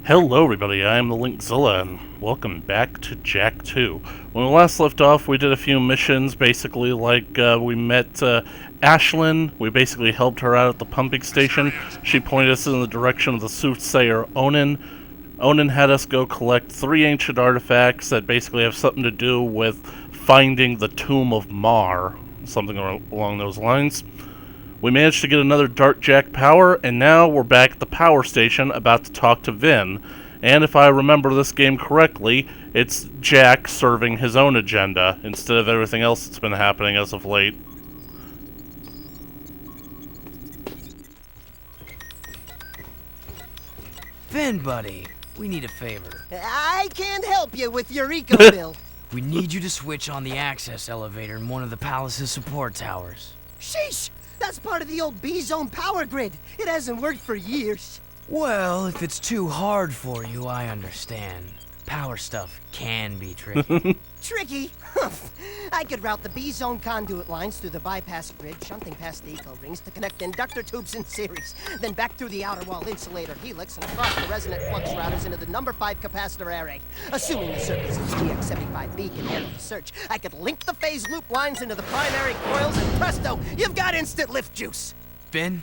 Hello everybody, I am the Linkzilla, and welcome back to Jak II. When we last left off, we did a few missions, basically like we met Ashlyn. We basically helped her out at the pumping station. She pointed us in the direction of the soothsayer Onin. Onin had us go collect 3 ancient artifacts that basically have something to do with finding the tomb of Mar, something along those lines. We managed to get another Dark Jak power, and now we're back at the power station about to talk to Vin. And if I remember this game correctly, it's Jak serving his own agenda instead of everything else that's been happening as of late. Vin, buddy, we need a favor. I can't help you with your eco bill. We need you to switch on the access elevator in one of the palace's support towers. Sheesh! That's part of the old B-zone power grid. It hasn't worked for years. Well, if it's too hard for you, I understand. Power stuff can be tricky. Tricky? I could route the B-zone conduit lines through the bypass grid, shunting past the eco rings to connect inductor tubes in series, then back through the outer wall insulator helix and across the resonant flux routers into the number 5 capacitor array. Assuming the circuit's GX75B can handle the search, I could link the phase loop lines into the primary coils, and presto, you've got instant lift juice. Vin,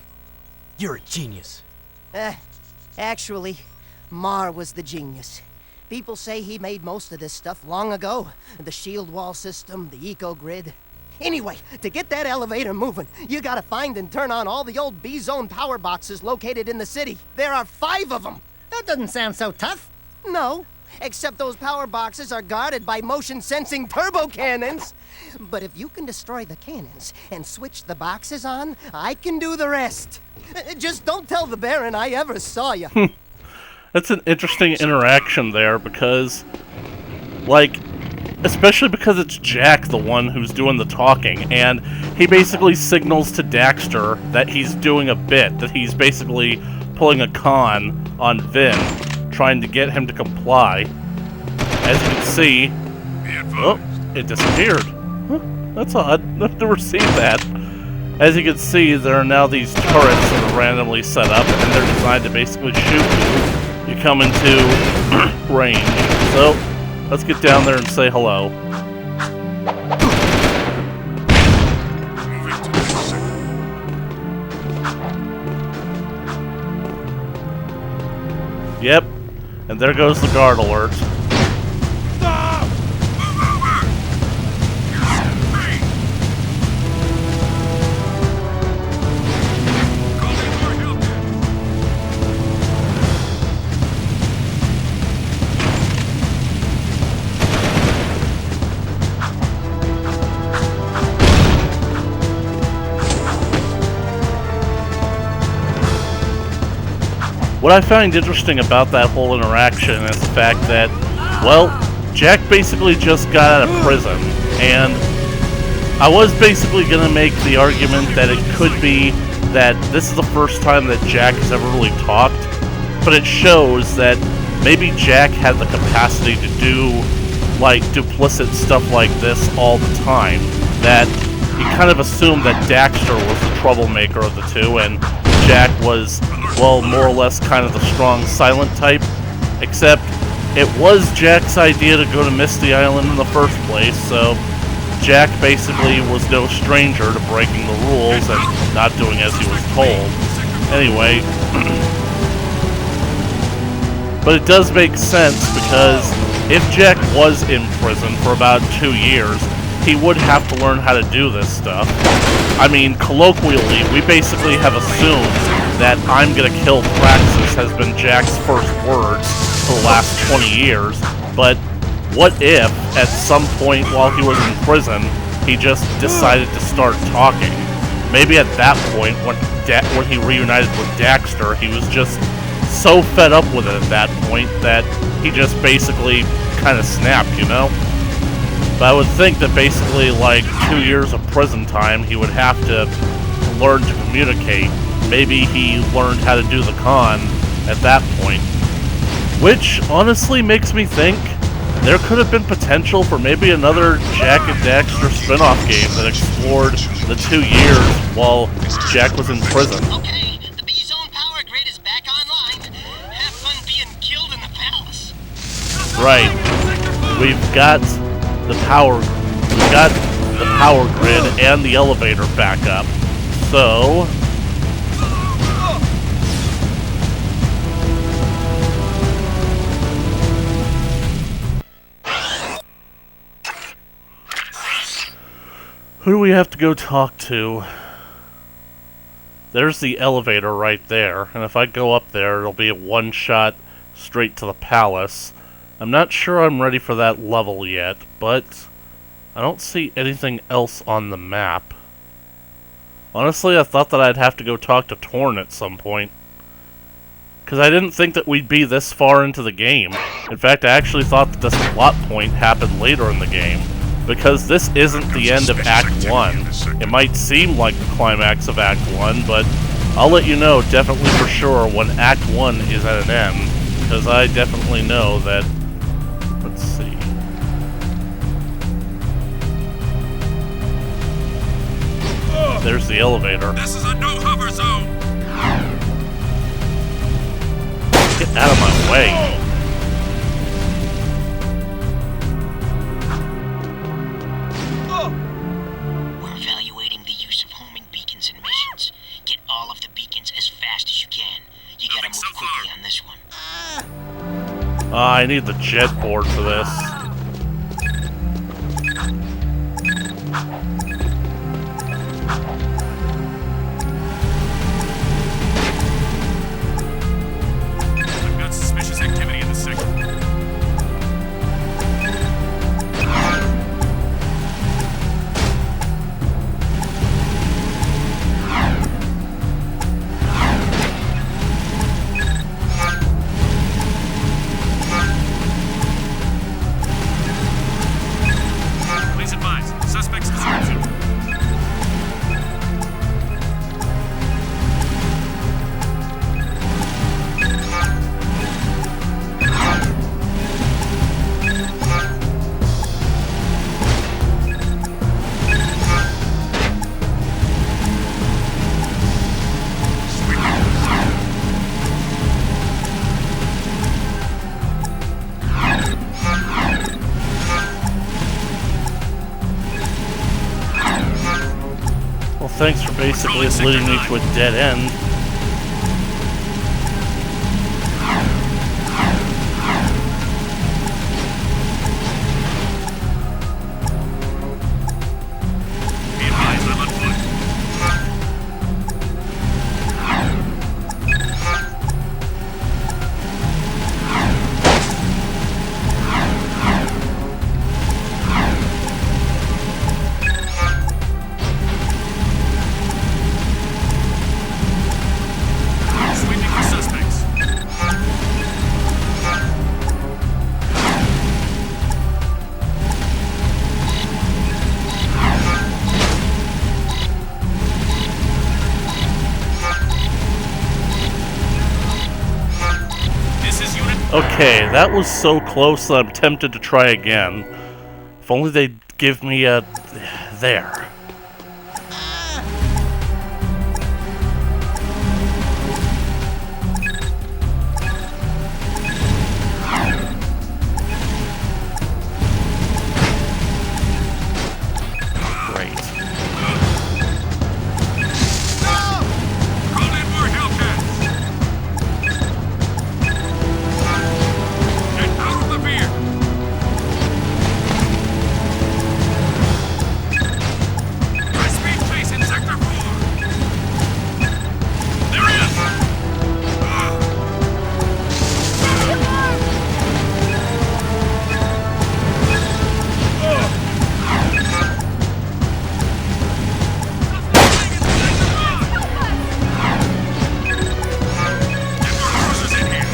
you're a genius. Actually, Mar was the genius. People say he made most of this stuff long ago. The shield wall system, the eco-grid. Anyway, to get that elevator moving, you gotta find and turn on all the old B-zone power boxes located in the city. There are 5 of them. That doesn't sound so tough. No, except those power boxes are guarded by motion-sensing turbo cannons. But if you can destroy the cannons and switch the boxes on, I can do the rest. Just don't tell the Baron I ever saw you. That's an interesting interaction there because, like, especially because it's Jak the one who's doing the talking, and he basically signals to Daxter that he's doing a bit, that he's basically pulling a con on Vin, trying to get him to comply. As you can see, oh, it disappeared. Huh, that's odd. I've never seen that. As you can see, there are now these turrets that are randomly set up, and they're designed to basically shoot you come into range. So, let's get down there and say hello. Yep, and there goes the guard alert. What I find interesting about that whole interaction is the fact that, well, Jak basically just got out of prison, and I was basically going to make the argument that it could be that this is the first time that Jak has ever really talked, but it shows that maybe Jak had the capacity to do, like, duplicit stuff like this all the time, that he kind of assumed that Daxter was the troublemaker of the two, and Jak was, well, more or less kind of the strong, silent type, except it was Jak's idea to go to Misty Island in the first place, so Jak basically was no stranger to breaking the rules and not doing as he was told. Anyway, but it does make sense because if Jak was in prison for about 2 years, he would have to learn how to do this stuff. I mean, colloquially, we basically have assumed that "I'm gonna kill Praxis" has been Jak's first words for the last 20 years, but what if, at some point while he was in prison, he just decided to start talking? Maybe at that point, when he reunited with Daxter, he was just so fed up with it at that point that he just basically kind of snapped, you know? But I would think that basically, like, 2 years of prison time, he would have to learn to communicate. Maybe he learned how to do the con at that point. Which, honestly, makes me think there could have been potential for maybe another Jak and Daxter spin-off game that explored the 2 years while Jak was in prison. Okay, the B-zone power grid is back online. Have fun being killed in right. We've got the power grid and the elevator back up. So who do we have to go talk to? There's the elevator right there, and if I go up there, it'll be a one-shot straight to the palace. I'm not sure I'm ready for that level yet, but I don't see anything else on the map. Honestly, I thought that I'd have to go talk to Torn at some point, because I didn't think that we'd be this far into the game. In fact, I actually thought that this plot point happened later in the game, because this isn't the end of Act 1. It might seem like the climax of Act 1, but I'll let you know definitely for sure when Act 1 is at an end, because I definitely know that... Let's see. There's the elevator. This is a no-hover zone! Get out of my way. We're evaluating the use of homing beacons in missions. Get all of the beacons as fast as you can. You gotta move quickly on this one. I need the jet board for this. I've got suspicious activity in the sector. Please advise. Suspect's description. Well, thanks for basically leading me to a dead end. Be advised, I'm on foot. Sweeping for suspects. This is Unit... Okay, that was so close that I'm tempted to try again. If only they'd give me a... there. Great. Call in more Hellcats! Get out of the beer! High-speed chase in Sector 4! There he is! Get more cruisers in here!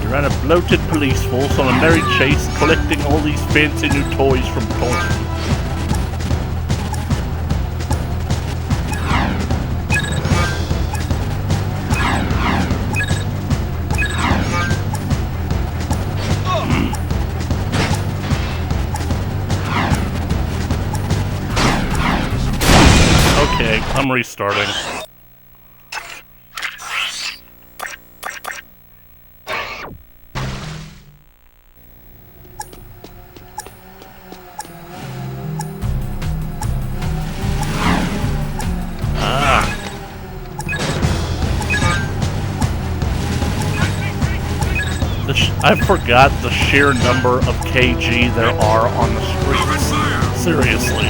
You ran a bloated police force on a merry chase, collecting all these fancy new toys from toys. Okay, I'm restarting. I forgot the sheer number of KG there are on the streets. Seriously.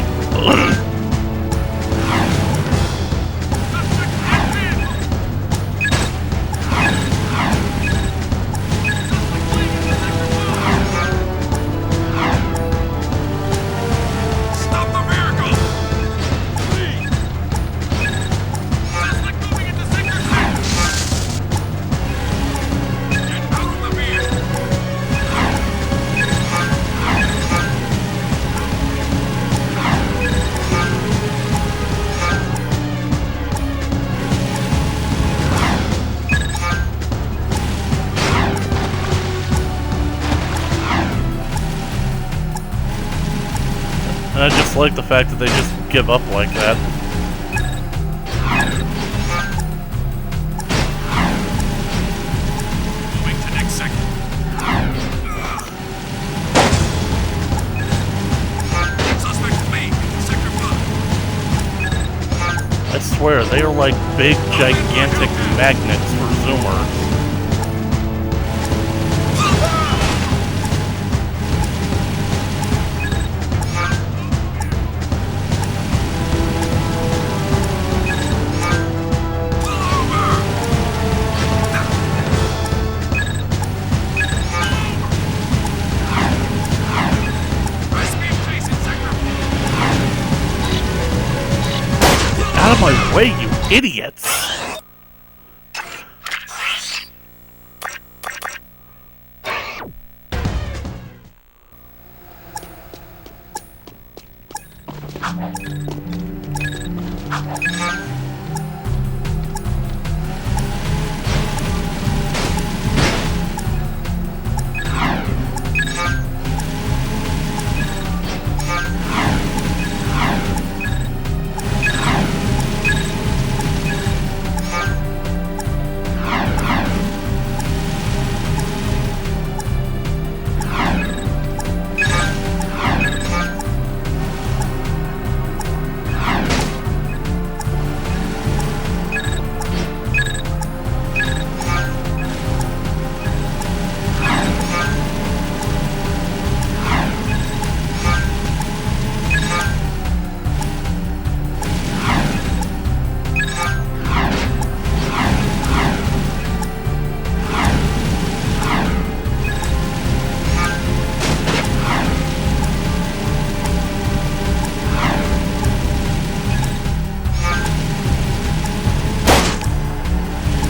And I just like the fact that they just give up like that. Moving to next sector. Suspect fleeing. Sector 5. I swear, they are like big, gigantic magnets for zoomers. Out of my way, you idiots!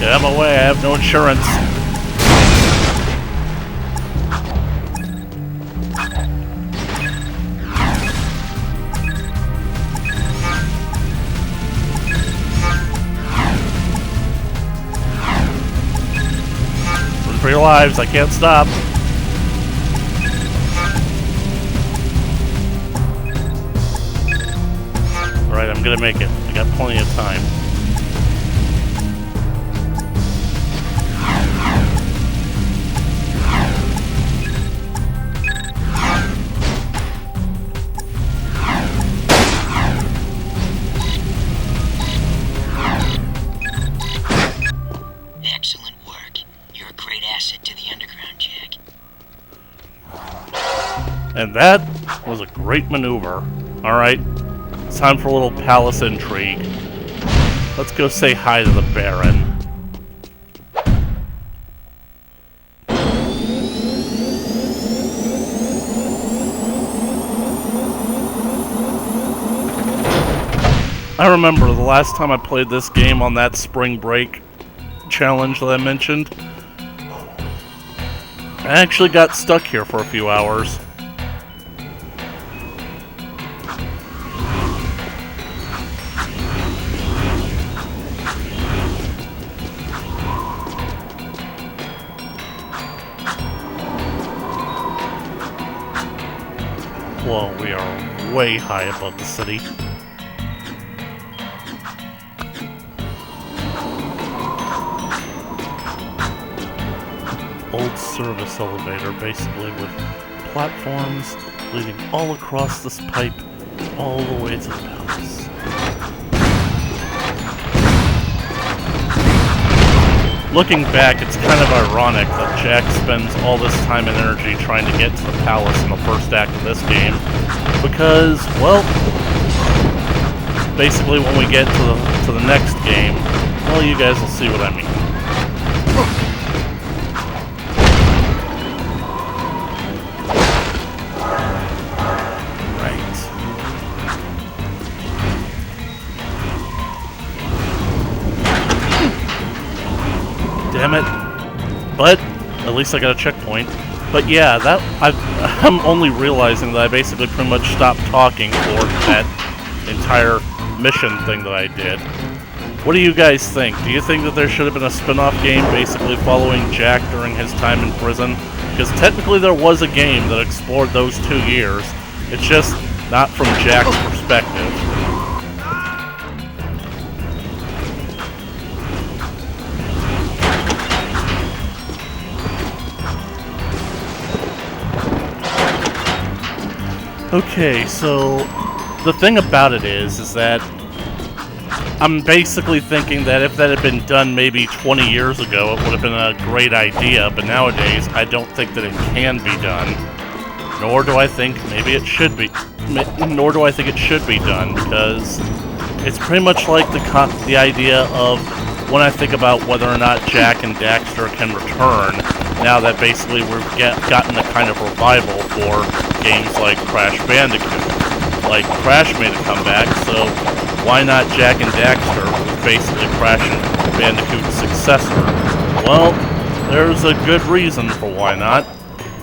Get out of my way, I have no insurance. Run for your lives, I can't stop. Alright, I'm gonna make it. I got plenty of time. Excellent work. You're a great asset to the underground, Jak. And that was a great maneuver. Alright, it's time for a little palace intrigue. Let's go say hi to the Baron. I remember the last time I played this game on that spring break challenge that I mentioned. I actually got stuck here for a few hours. Whoa, we are way high above the city. underground service elevator, basically, with platforms leading all across this pipe, all the way to the palace. Looking back, it's kind of ironic that Jak spends all this time and energy trying to get to the palace in the first act of this game, because, well, basically when we get to the next game, well, you guys will see what I mean. Damn it. But at least I got a checkpoint. But yeah, I'm only realizing that I basically pretty much stopped talking for that entire mission thing that I did. What do you guys think? Do you think that there should have been a spin-off game basically following Jak during his time in prison? Because technically there was a game that explored those 2 years. It's just not from Jak's perspective. Okay, so the thing about it is that I'm basically thinking that if that had been done maybe 20 years ago, it would have been a great idea, but nowadays I don't think that it can be done. Nor do I think maybe it should be. Nor do I think it should be done, because it's pretty much like the idea of when I think about whether or not Jak and Daxter can return, now that basically we've gotten a kind of revival for games like Crash Bandicoot. Like, Crash made a comeback, so why not Jak and Daxter, with basically Crash Bandicoot's successor? Well, there's a good reason for why not.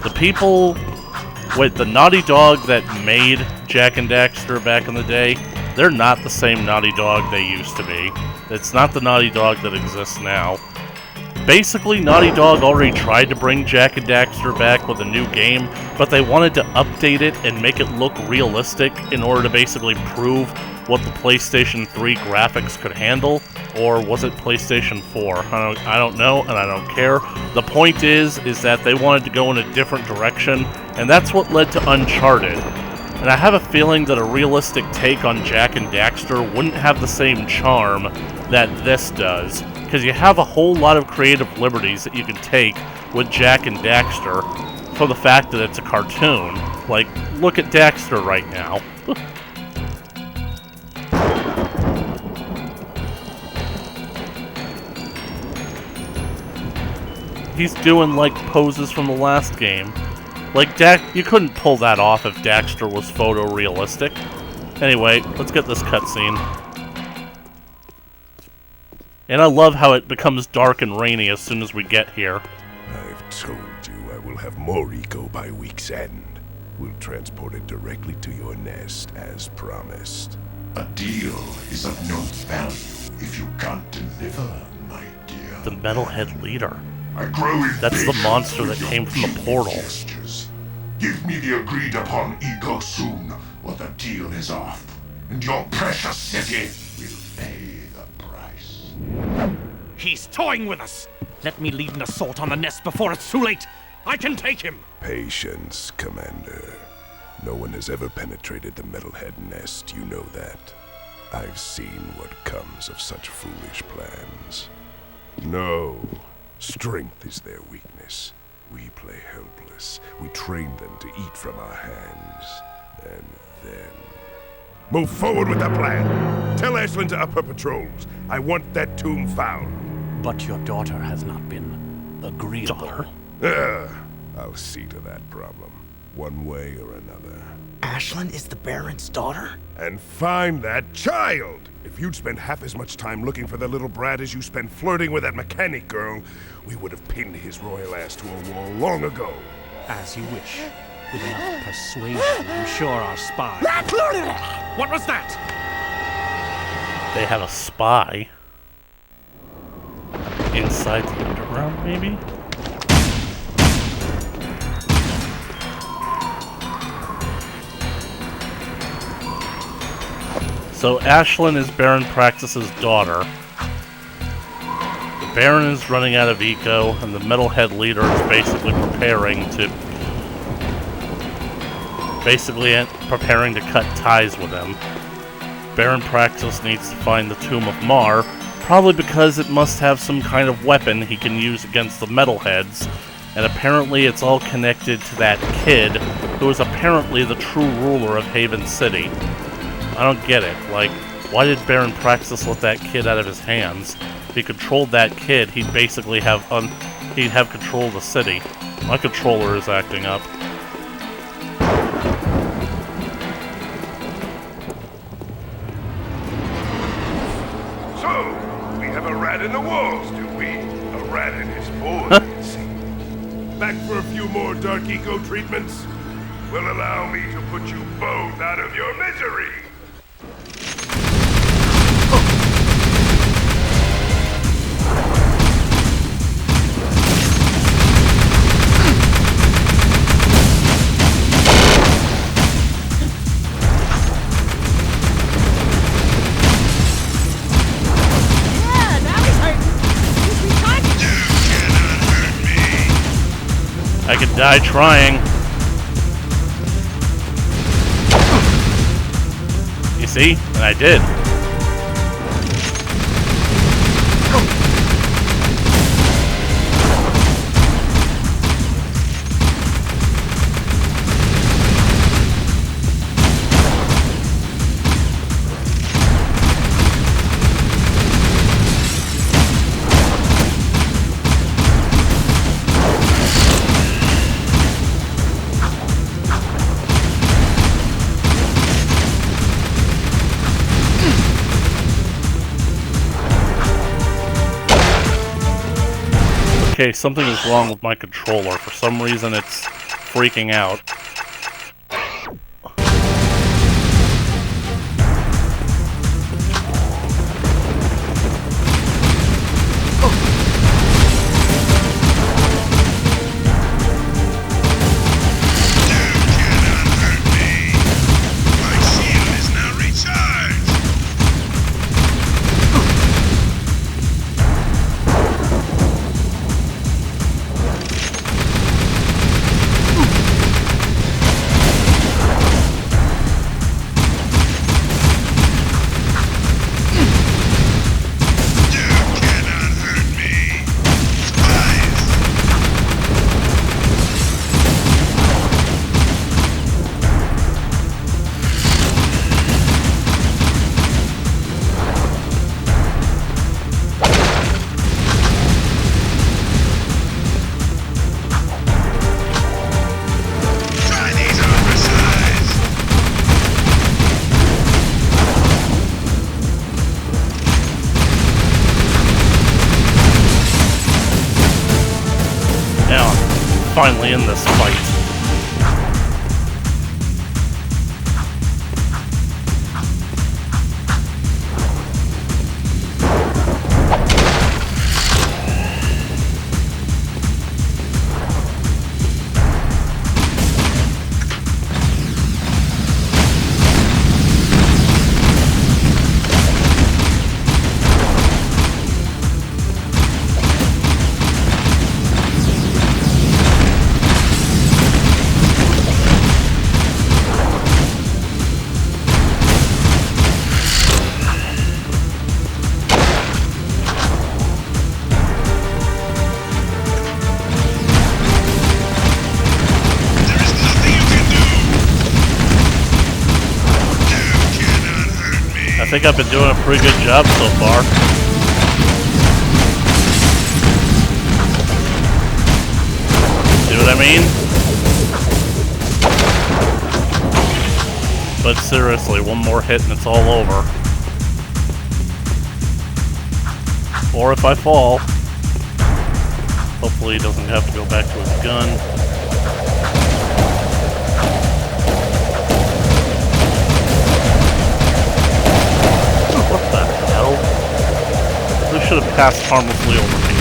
The Naughty Dog that made Jak and Daxter back in the day, they're not the same Naughty Dog they used to be. It's not the Naughty Dog that exists now. Basically, Naughty Dog already tried to bring Jak and Daxter back with a new game, but they wanted to update it and make it look realistic in order to basically prove what the PlayStation 3 graphics could handle. Or was it PlayStation 4? I don't know, and I don't care. The point is that they wanted to go in a different direction, and that's what led to Uncharted. And I have a feeling that a realistic take on Jak and Daxter wouldn't have the same charm that this does, because you have a whole lot of creative liberties that you can take with Jak and Daxter for the fact that it's a cartoon. Like, look at Daxter right now. He's doing, like, poses from the last game. Like, you couldn't pull that off if Daxter was photorealistic. Anyway, let's get this cutscene. And I love how it becomes dark and rainy as soon as we get here. I've told you I will have more eco by week's end. We'll transport it directly to your nest, as promised. A deal is of no value if you can't deliver, my dear. The Metalhead Leader. I grow That's the monster that came from the portal. Gestures. Give me the agreed upon ego soon, or the deal is off, and your precious city will pay the price. He's toying with us! Let me lead an assault on the nest before it's too late! I can take him! Patience, Commander. No one has ever penetrated the Metalhead nest, you know that. I've seen what comes of such foolish plans. No. Strength is their weakness. We play helpless. We train them to eat from our hands. And then... Move forward with the plan! Tell Ashlyn to up her patrols. I want that tomb found. But your daughter has not been agreeable. I'll see to that problem. One way or another. Ashlyn is the Baron's daughter? And find that child! If you'd spent half as much time looking for the little brat as you spent flirting with that mechanic girl, we would have pinned his royal ass to a wall long ago. As you wish. With enough persuasion, I'm sure our spy... What was that? They have a spy. Inside the underground, maybe? So Ashlyn is Baron Praxis's daughter. Baron is running out of eco, and the metalhead leader is basically preparing to cut ties with him. Baron Praxis needs to find the Tomb of Mar, probably because it must have some kind of weapon he can use against the metalheads, and apparently it's all connected to that kid, who is apparently the true ruler of Haven City. I don't get it. Like, why did Baron Praxis let that kid out of his hands? If he controlled that kid, he'd basically have control of the city. My controller is acting up. So, we have a rat in the walls, do we? A rat in his board, it seems. Back for a few more dark eco treatments? Will allow me to put you both out of your misery. I could die trying. You see? And I did. Okay, something is wrong with my controller. For some reason, it's freaking out. Finally in this fight. I think I've been doing a pretty good job so far. See what I mean? But seriously, one more hit and it's all over. Or if I fall, hopefully he doesn't have to go back to his gun. What the hell? This should have passed harmlessly over me.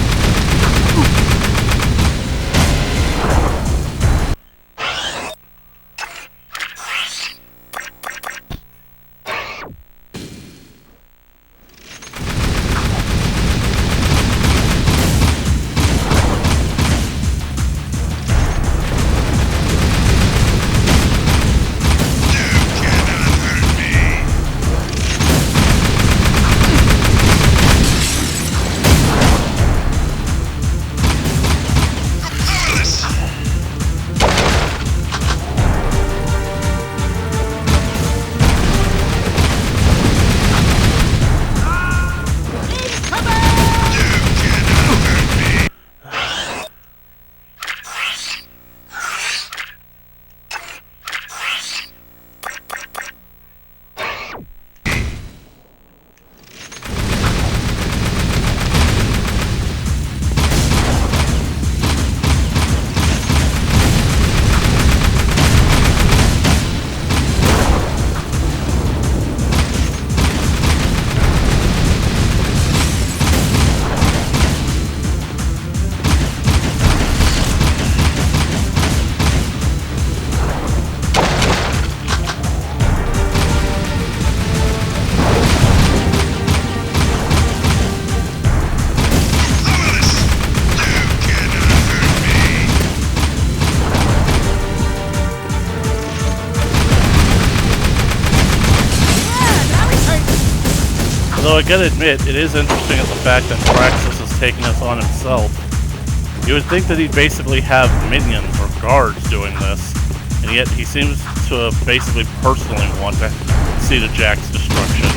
Though I gotta admit, it is interesting at the fact that Praxis is taking this on himself. You would think that he'd basically have minions or guards doing this, and yet he seems to basically personally want to see the Jak's destruction.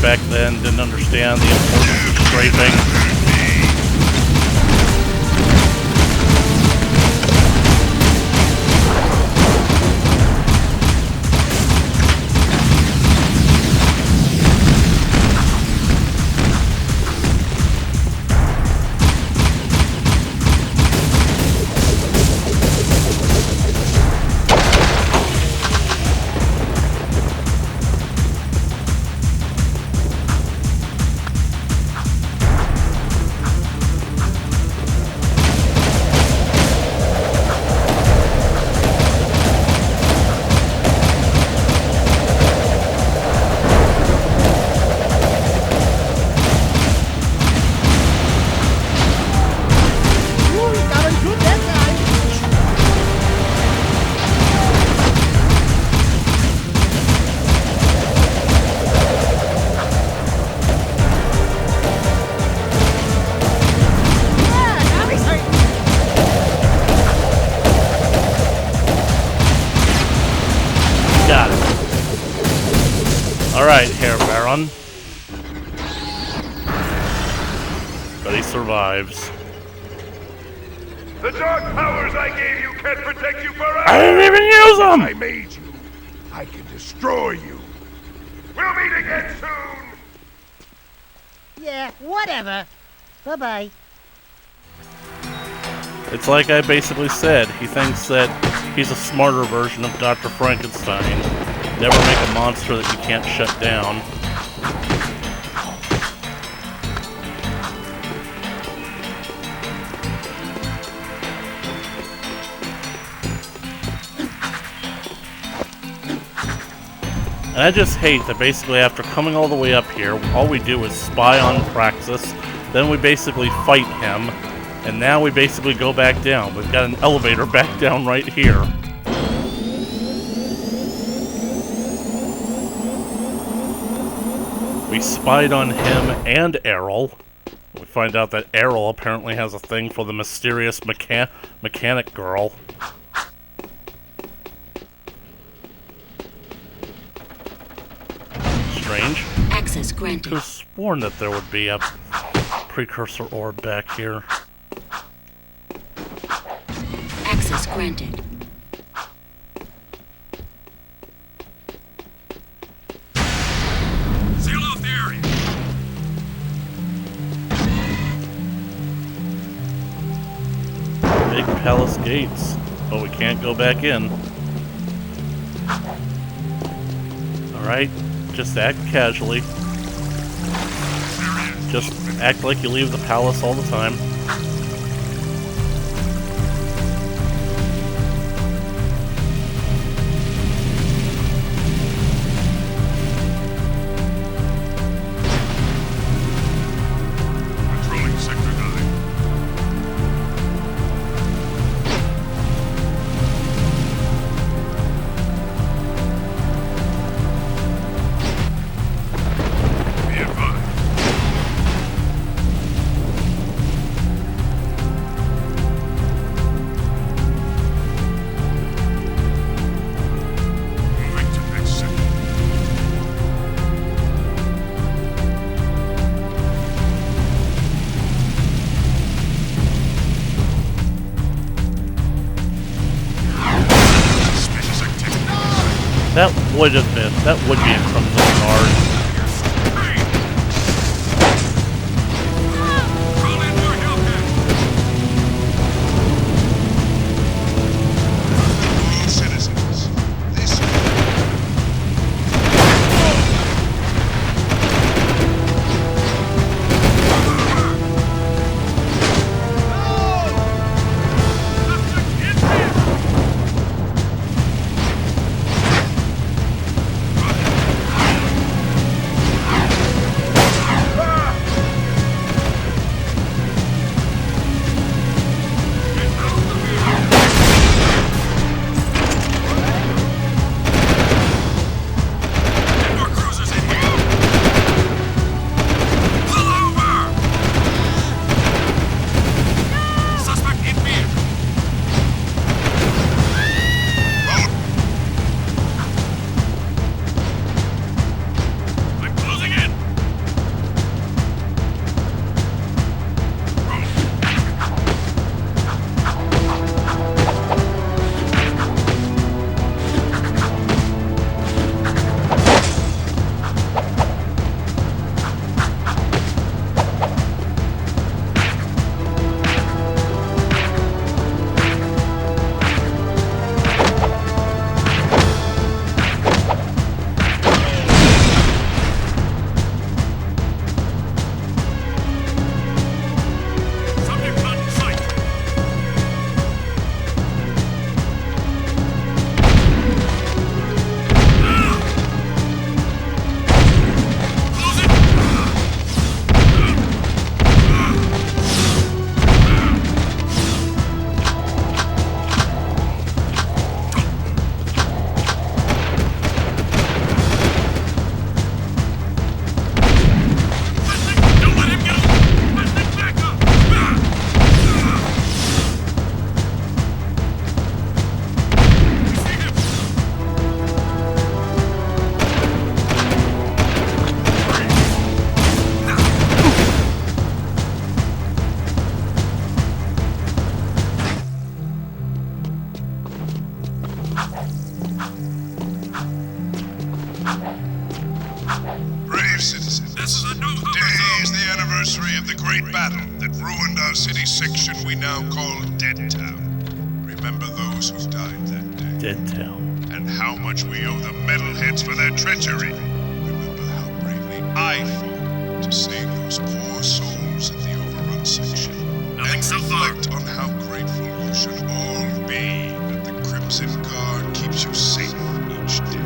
Back then didn't understand the importance of strafing. Alright, Herr Baron. But he survives. The dark powers I gave you can't protect you forever! I didn't even use them! I made you. I can destroy you. We'll meet again soon! Yeah, whatever. Bye-bye. It's like I basically said, he thinks that he's a smarter version of Dr. Frankenstein. Never make a monster that you can't shut down. And I just hate that basically after coming all the way up here, all we do is spy on Praxis, then we basically fight him, and now we basically go back down. We've got an elevator back down right here. We spied on him and Errol. We find out that Errol apparently has a thing for the mysterious mechanic girl. Strange. Access granted. I could have sworn that there would be a precursor orb back here. Access granted. Seal off the area! Big palace gates. But we can't go back in. Alright, just act casually. Just act like you leave the palace all the time. Controlling Sector 9. Be advised. Moving to next sector. Suspicious activity. That would be a Crimson Guard. Call in more help then. Citizens, this Brave citizens, today is the anniversary of the great battle that ruined our city section we now call Dead Town. Remember those who died that day. Dead Town. And how much we owe the metalheads for their treachery. Remember how bravely I fought to save those poor souls in the overrun section. Nothing so far. Reflect on how grateful you should all be that the Crimson Guard keeps you safe each day.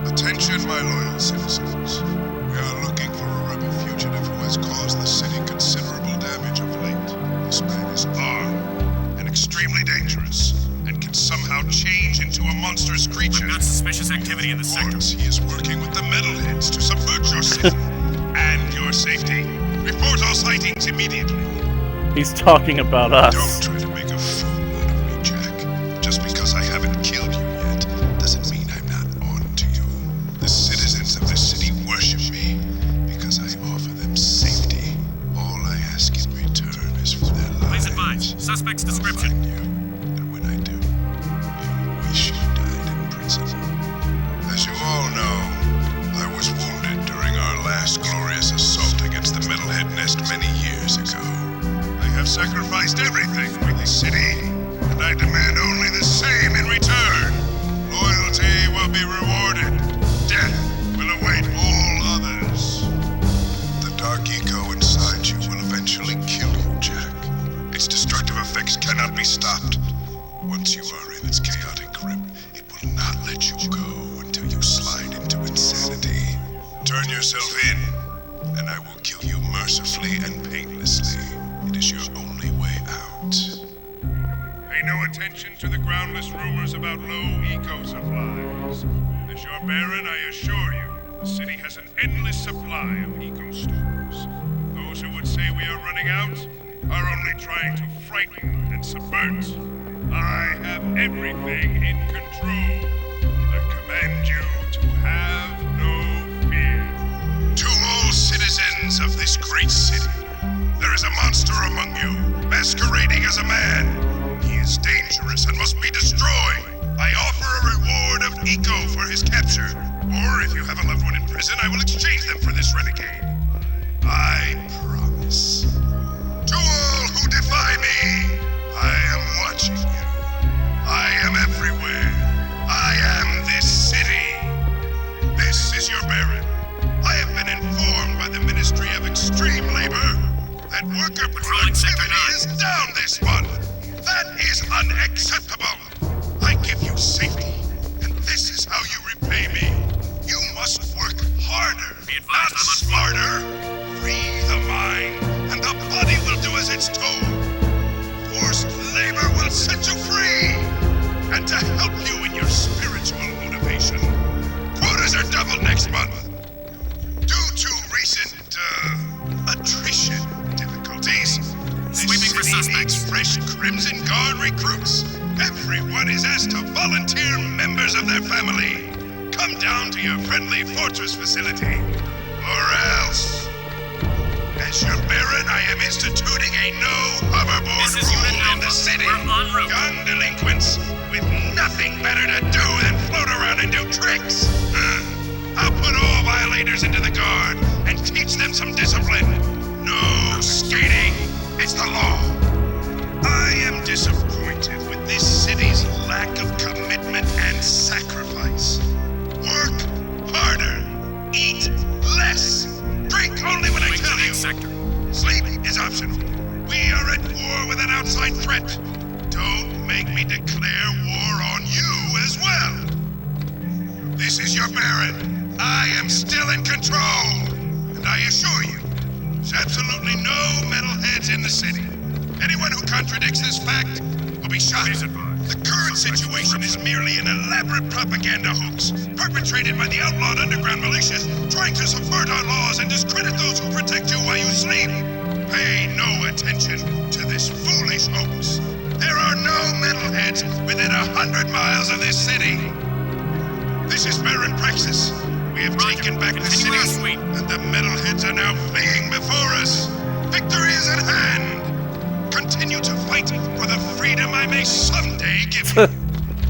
Attention, my loyal citizens. We are looking for a rebel fugitive who has caused the city considerable damage of late. This man is armed and extremely dangerous, and can somehow change into a monstrous creature. Got suspicious activity in the sector. He is working with the metalheads to subvert your city and your safety. Report all sightings immediately. He's talking about us. Don't try to make a fool out of me, Jack. Just because I haven't killed you yet doesn't mean I'm not on to you. The citizens of the city worship me because I offer them safety. All I ask in return is for their lives. Please advise. Suspect's description. I'll find you, and when I do, you'll wish you died in prison. As you all know, I was wounded during our last glorious assault against the Metalhead Nest many years ago. I have sacrificed everything for the city, and I demand only the same in return. Loyalty will be rewarded. Death will await all others. The dark eco inside you will eventually kill you, Jack. Its destructive effects cannot be stopped. Once you are in its chaotic grip, it will not let you go until you slide into insanity. Turn yourself in, and I will kill you mercifully and painlessly. It is your only way out. Pay no attention to the groundless rumors about low eco supplies. As your Baron, I assure you, the city has an endless supply of eco stores. Those who would say we are running out are only trying to frighten and subvert. I have everything in control. I command you to have no fear. To all citizens of this great city, there is a monster among you, masquerading as a man. He is dangerous and must be destroyed. I offer a reward of eco for his capture. Or if you have a loved one in prison, I will exchange them for this renegade. I promise. To all who defy me, I am watching you. I am everywhere. I am this city. This is your Baron. I have been informed by the Ministry of Extreme Labor that worker productivity is down this month. That is unacceptable. I give you safety, and this is how you repay me. You must work harder, not smarter. Free the mind, and the body will do as it's told. Forced labor will set you free. And to help you in your spiritual motivation, quotas are doubled next month. Due to recent, attrition difficulties, Sweeping for suspects. fresh Crimson Guard recruits. Everyone is asked to volunteer members of their family. Come down to your friendly fortress facility, or else. As your Baron, I am instituting a no hoverboard rule in the city. We're en route. Young delinquents with nothing better to do than float around and do tricks. I'll put all violators into the guard and teach them some discipline. No skating. It's the law. I am disappointed with this city's lack of commitment and sacrifice. Work harder. Eat less. Drink only when I tell you. Sector. Sleep is optional. We are at war with an outside threat. Don't make me declare war on you as well. This is your Baron. I am still in control. And I assure you, there's absolutely no metalheads in the city. Anyone who contradicts this fact will be shot. The current situation is merely an elaborate propaganda hoax perpetrated by the outlawed underground militia trying to subvert our laws and discredit those who protect you while you sleep. Pay no attention to this foolish hoax. There are no metalheads within 100 miles of this city. This is Baron Praxis. We have taken back the city, and the metalheads are now fleeing before us. Victory is at hand. Continue to fight for the freedom I may someday give you.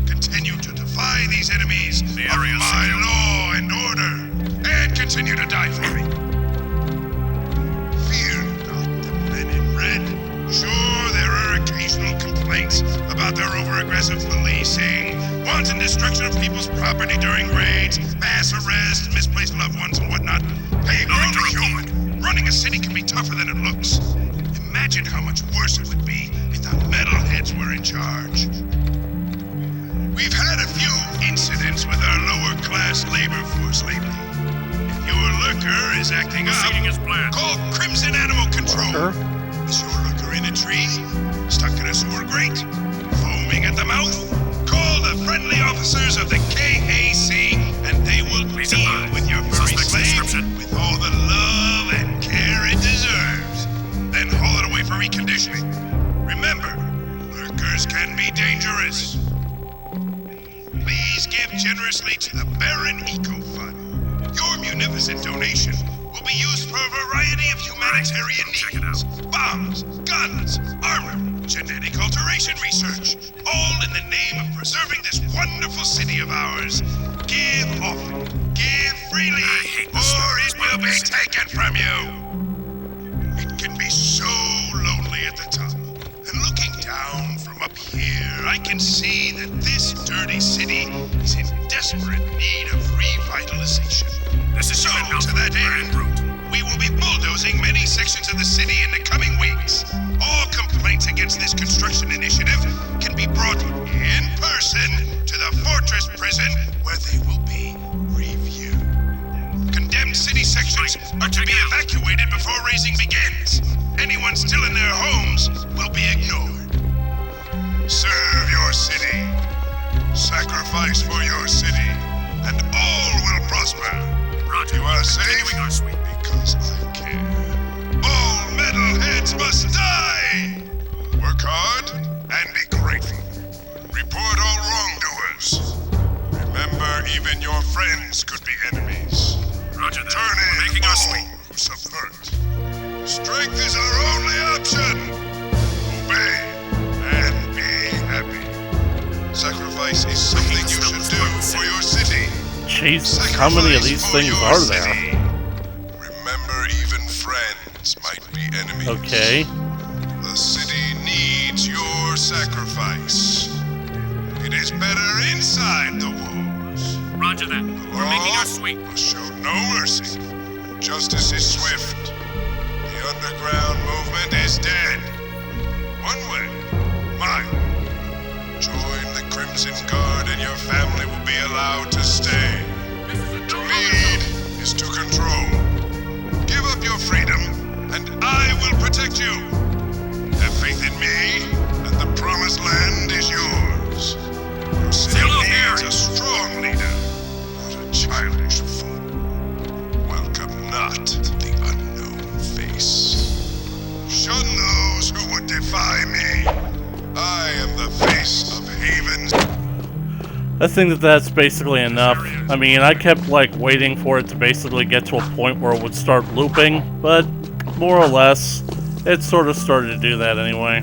Continue to defy these enemies of my law continue to die for me. Fear not the men in red. Sure, there are occasional complaints about their over-aggressive policing, wanton destruction of people's property during raids, mass arrests, misplaced loved ones, and whatnot. Hey, we're only human. Running a city can be tougher than it looks. Imagine how much worse it would be if the metalheads were in charge. We've had a few incidents with our lower-class labor force lately. If your lurker is acting up, call Crimson Animal Control. Is your lurker in a tree? Stuck in a sewer grate? Foaming at the mouth? Call the friendly officers of the KAC, and they will deal with your furry slave with all the love and care it deserves. Then haul it away for reconditioning. Remember, lurkers can be dangerous. Please give generously to the Baron Eco Fund. Your munificent donation will be used for a variety of humanitarian needs. Bombs, guns, armor, genetic alteration research, all in the name of preserving this wonderful city of ours. Give often, give freely, or it will be taken from you. It can be so lonely at the top. And looking down from up here, I can see that this dirty city is in desperate need of revitalization. So, to that end, we will be bulldozing many sections of the city in the coming weeks. All complaints against this construction initiative can be brought in person to the Fortress Prison, where they will be reviewed. Condemned city sections are to be evacuated before raising begins. Anyone still in their homes will be ignored. Serve your city. Sacrifice for your city. And all will prosper. Roger. You are safe because I care. All metalheads must die! Work hard and be grateful. Report all wrongdoers. Remember, even your friends could be enemies. Roger that. Turn in all who subvert. Strength is our only option. Obey and be happy. Sacrifice is something you should do for your city. Jesus, how many of these things are there? Remember, even friends might be enemies. Okay. The city needs your sacrifice. It is better inside the walls. Roger that. We're making our sweep. Will show no mercy. Justice is swift. The underground movement is dead. One way, mine. Join the Crimson Guard and your family will be allowed to stay. To lead is to control. Give up your freedom, and I will protect you. Have faith in me, and the promised land is yours. Your city needs a strong leader, not a childish fool. Welcome not the unknown face. Shun those who would defy me. I am the face of Haven's. I think that that's basically enough. I mean, I kept like waiting for it to basically get to a point where it would start looping, but more or less, it sort of started to do that anyway.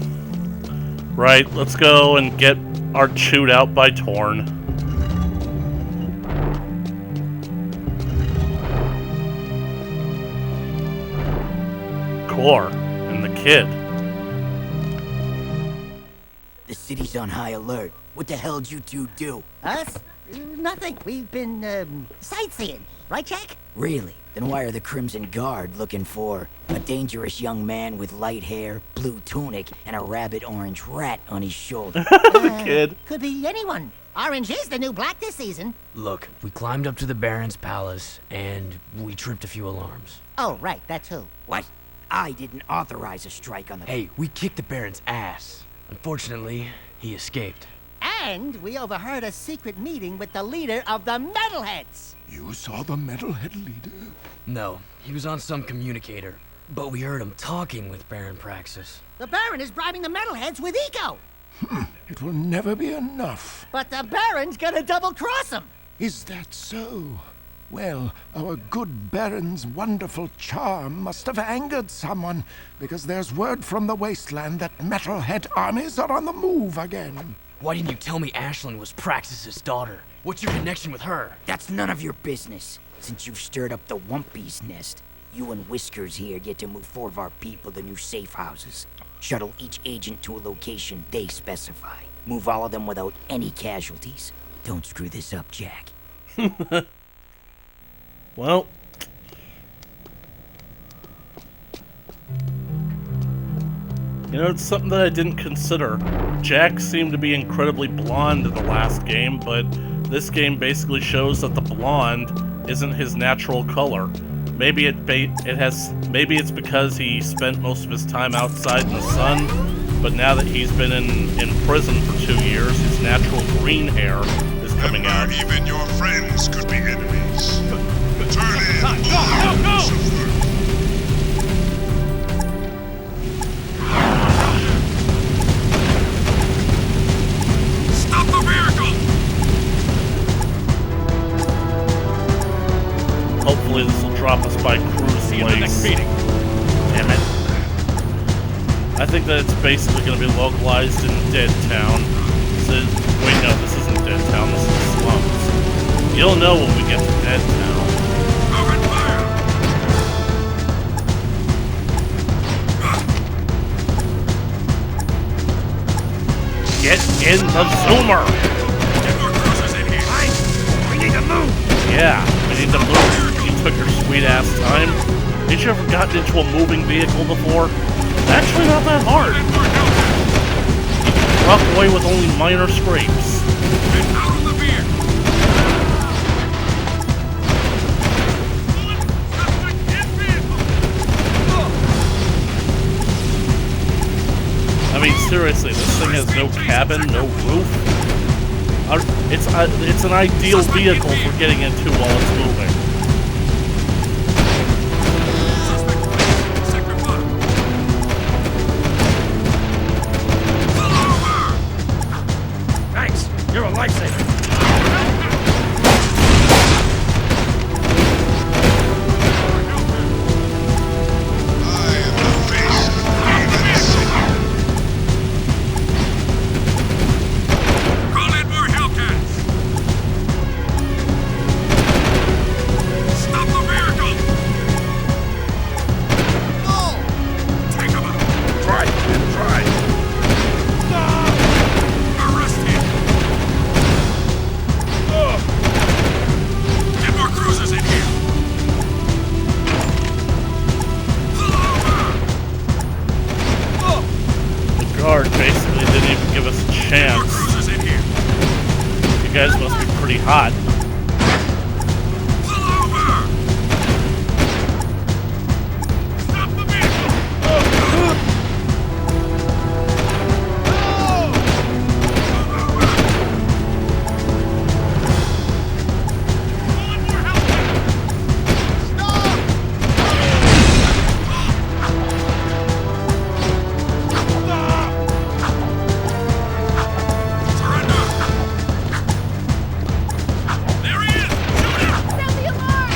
Right, let's go and get our chewed out by Torn. Core and the kid. The city's on high alert. What the hell'd you two do? Us? Nothing. We've been, sightseeing. Right, Jack? Really? Then why are the Crimson Guard looking for a dangerous young man with light hair, blue tunic, and a rabbit orange rat on his shoulder? The kid. Could be anyone. Orange is the new black this season. Look, we climbed up to the Baron's palace, and we tripped a few alarms. Oh, right. That's who. What? I didn't authorize a strike on the... Hey, we kicked the Baron's ass. Unfortunately, he escaped. And we overheard a secret meeting with the leader of the Metalheads. You saw the metalhead leader? No, he was on some communicator. But we heard him talking with Baron Praxis. The Baron is bribing the Metalheads with eco. It will never be enough. But the Baron's gonna double-cross him. Is that so? Well, our good Baron's wonderful charm must have angered someone, because there's word from the wasteland that metalhead armies are on the move again. Why didn't you tell me Ashlyn was Praxis's daughter? What's your connection with her? That's none of your business. Since you've stirred up the Wumpy's nest, you and Whiskers here get to move 4 of our people to new safe houses. Shuttle each agent to a location they specify. Move all of them without any casualties. Don't screw this up, Jak. Well... You know, it's something that I didn't consider. Jak seemed to be incredibly blonde in the last game, but this game basically shows that the blonde isn't his natural color. Maybe maybe it's because he spent most of his time outside in the sun, but now that he's been in prison for 2 years, his natural green hair is coming out. Even your friends could be enemies. Turn in. Go! Stop the vehicle! Hopefully this will drop us by Crew's place. Damn it. I think that it's basically going to be localized in Dead Town. Wait, no, this isn't Dead Town, this is Slums. You'll know when we get to Dead Town. Open fire! Get in the Zoomer! Get more cruisers in here! We need to move! Yeah, we need to move. You took your sweet ass time. Did you ever gotten into a moving vehicle before? It's actually not that hard. You can walk away with only minor scrapes. Get out of the vehicle! I mean, seriously, this thing has no cabin, no roof. It's an ideal vehicle for getting into while it's moving. Thanks! You're a lifesaver! Call in more Hellcats! Stop the vehicle! No! Take him out! Try! Arrest him! Get more cruisers in here! Pull over! The guard basically didn't even give us a More chance. cruisers in here! You guys must be pretty hot. Pull over! Stop the vehicle! Surrender! There he is! Shoot him! Sound the alarm!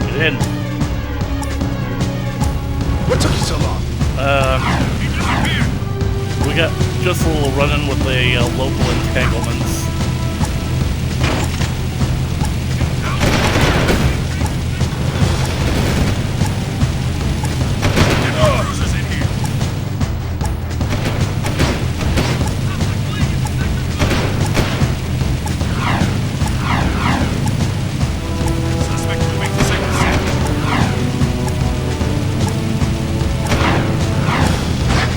Get in. What took you so long? He disappeared! We got just a little run-in with the local entanglements. Get more cruisers in here! Suspect moving to sector 7.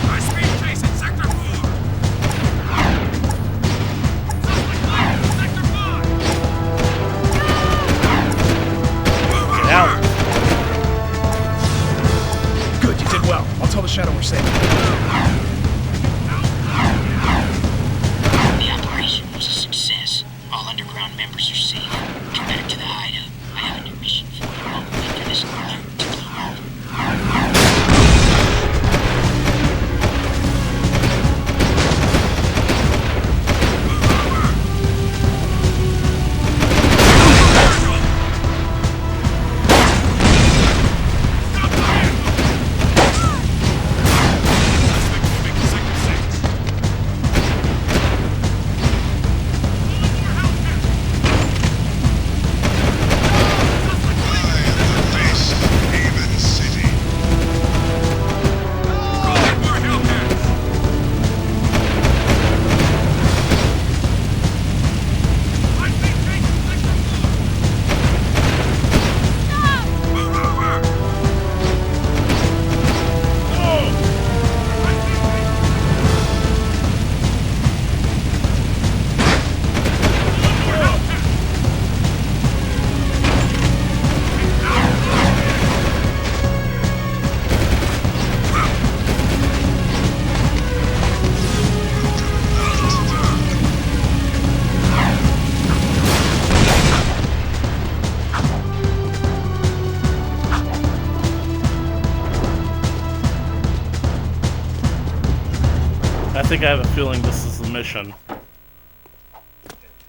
High-speed chase in sector 4. Suspect leaving in sector 5. Move Get out. over! Good, you did well. I'll tell the Shadow we're safe. The operation was a success. All underground members are safe. Get back to the hideout. I have a new mission for you. I'll enter this alert to Blue Hole. I think I have a feeling this is the mission.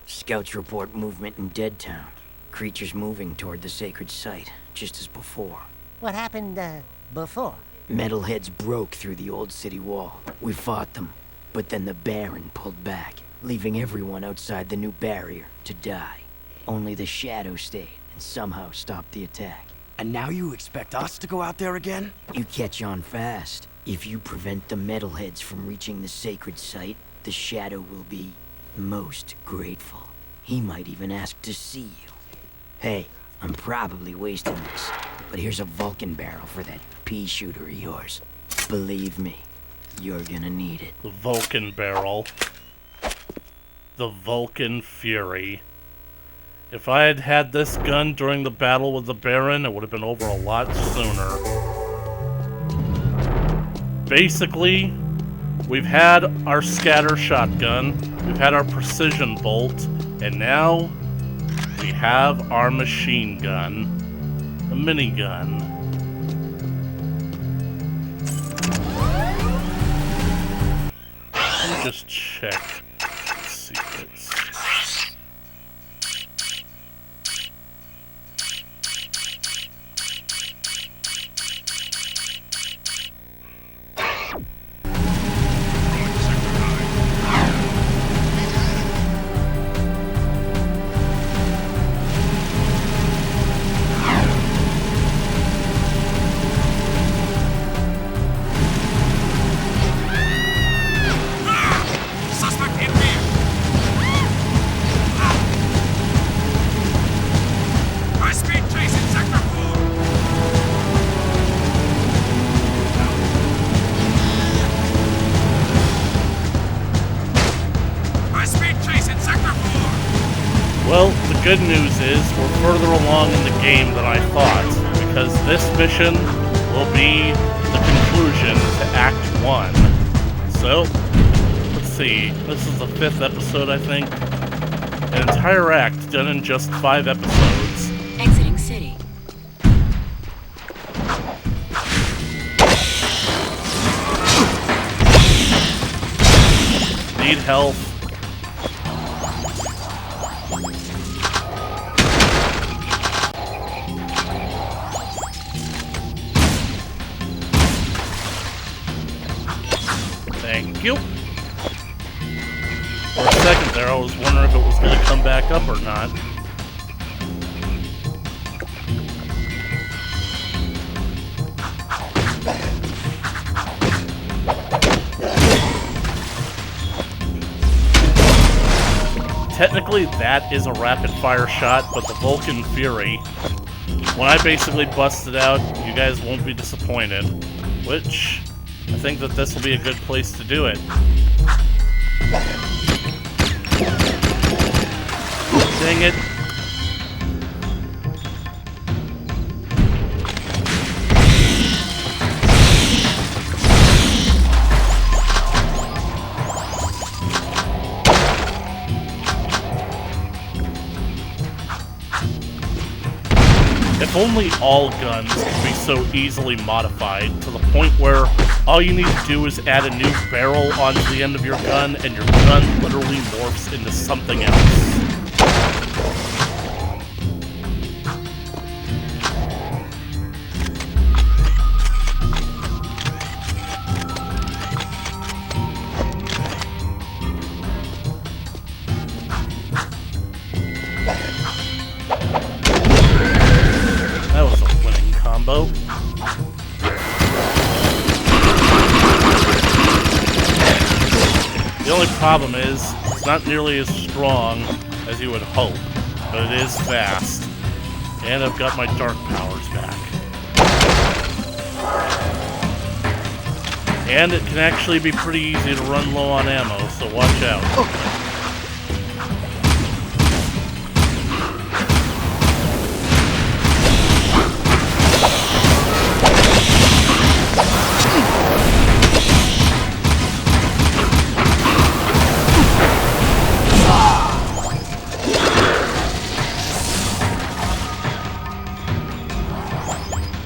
Scouts report movement in Deadtown. Creatures moving toward the sacred site, just as before. What happened, before? Metalheads broke through the old city wall. We fought them, but then the Baron pulled back, leaving everyone outside the new barrier to die. Only the Shadow stayed and somehow stopped the attack. And now you expect us to go out there again? You catch on fast. If you prevent the Metalheads from reaching the sacred site, the Shadow will be most grateful. He might even ask to see you. Hey, I'm probably wasting this, but here's a Vulcan barrel for that pea shooter of yours. Believe me, you're gonna need it. The Vulcan barrel. The Vulcan Fury. If I had had this gun during the battle with the Baron, it would have been over a lot sooner. Basically, we've had our scatter shotgun, we've had our precision bolt, and now we have our machine gun, a minigun. Let me just check secrets. Well, the good news is we're further along in the game than I thought, because this mission will be the conclusion to Act 1. So, let's see, this is the 5th episode, I think. An entire act done in just 5 episodes. Exiting city. Need help. Thank you. For a second there, I was wondering if it was going to come back up or not. Technically, that is a rapid-fire shot, but the Vulcan Fury, when I basically bust it out, you guys won't be disappointed. Which, I think that this will be a good place to do it. Dang it. If only all guns could be so easily modified to the point where all you need to do is add a new barrel onto the end of your gun and your gun literally morphs into something else. That was a winning combo. The only problem is, it's not nearly as strong as you would hope, but it is fast. And I've got my dark powers back. And it can actually be pretty easy to run low on ammo, so watch out.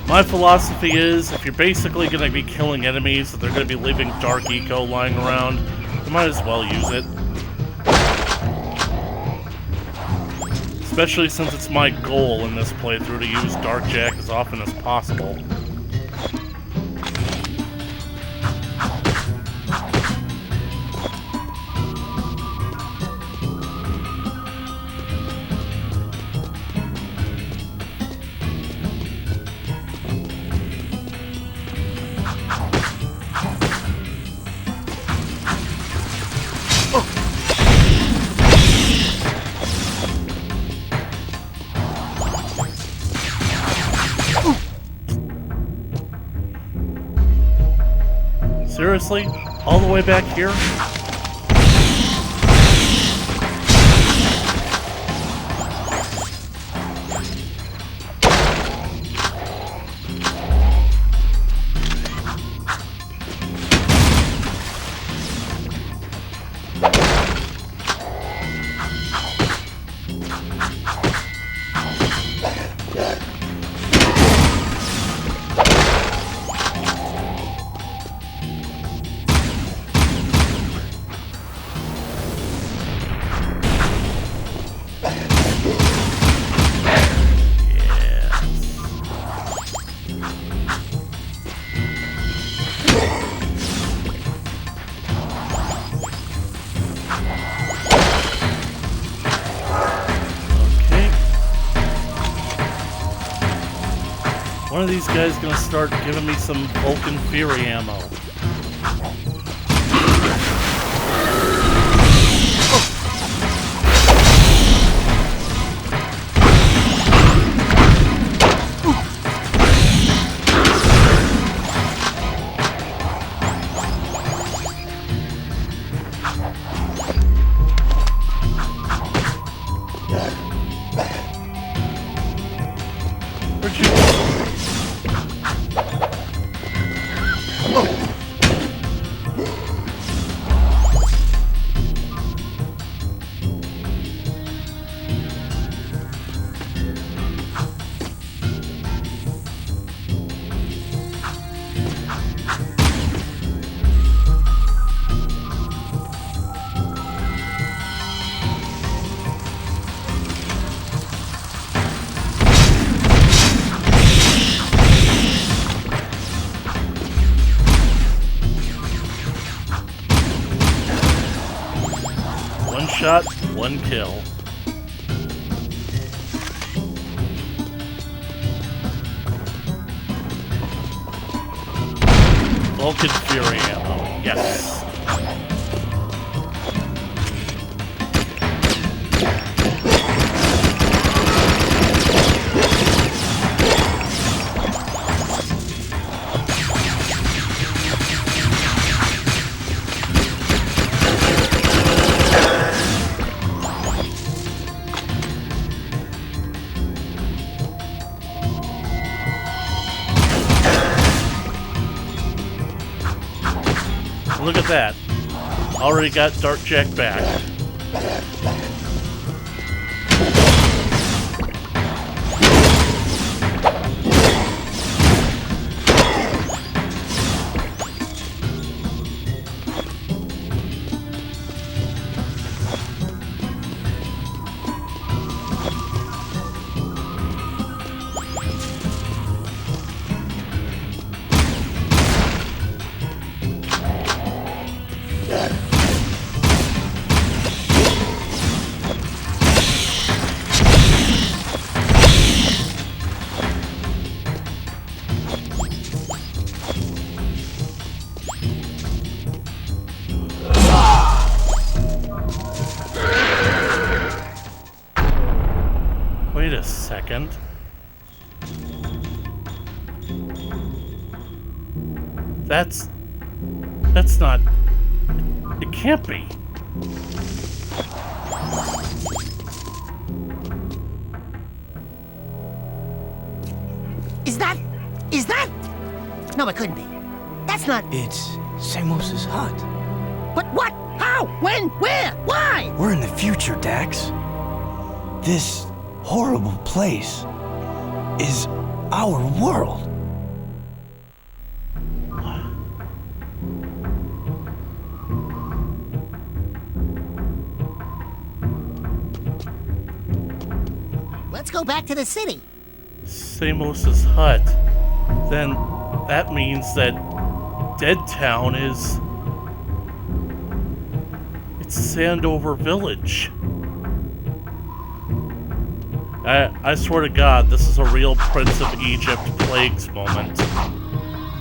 My philosophy is, if you're basically going to be killing enemies, that they're going to be leaving dark eco lying around, you might as well use it. Especially since it's my goal in this playthrough to use Dark Jak as often as possible. Seriously? All the way back here? One of these guys is gonna start giving me some Vulcan Fury ammo. Where'd you go? One shot, one kill. Vulcan Fury ammo, yes. Look at that. Already got Dark Jak back. Wait a second. That's not... It can't be. Is that? No, it couldn't be. That's not... It's Samos's hut. But what? How? When? Where? Why? We're in the future, Dax. This horrible place is our world. Let's go back to the city. Samos's hut. Then that means that Dead Town is... It's Sandover Village. I swear to God, this is a real Prince of Egypt Plagues moment.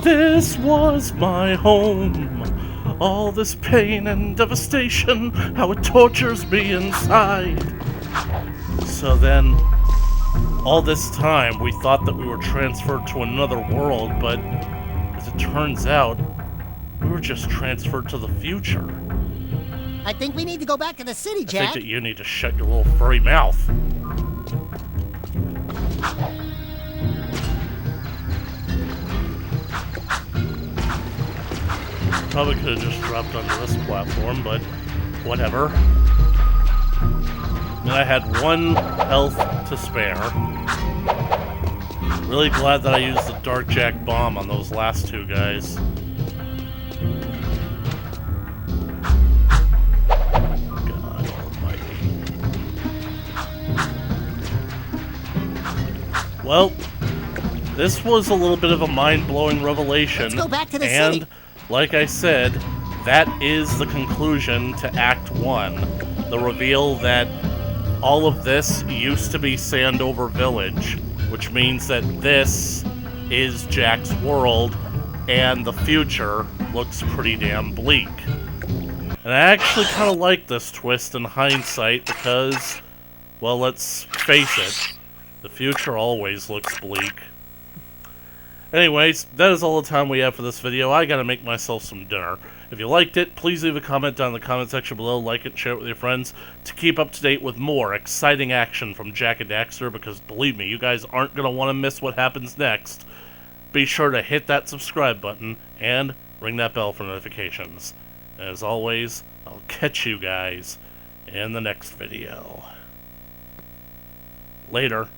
This was my home. All this pain and devastation, how it tortures me inside. So then, all this time, we thought that we were transferred to another world, but as it turns out, we were just transferred to the future. I think we need to go back to the city, I Jack. think that you need to shut your little furry mouth. Probably could have just dropped onto this platform, but whatever. And I had 1 health to spare. Really glad that I used the Dark Jack bomb on those last 2 guys. God almighty. Well, this was a little bit of a mind-blowing revelation. Let's go back to the and city. Like I said, that is the conclusion to Act 1. The reveal that all of this used to be Sandover Village, which means that this is Jack's world, and the future looks pretty damn bleak. And I actually kind of like this twist in hindsight because, well, let's face it, the future always looks bleak. Anyways, that is all the time we have for this video. I gotta make myself some dinner. If you liked it, please leave a comment down in the comment section below, like it, share it with your friends, to keep up to date with more exciting action from Jak and Daxter, because believe me, you guys aren't gonna want to miss what happens next. Be sure to hit that subscribe button, and ring that bell for notifications. As always, I'll catch you guys in the next video. Later.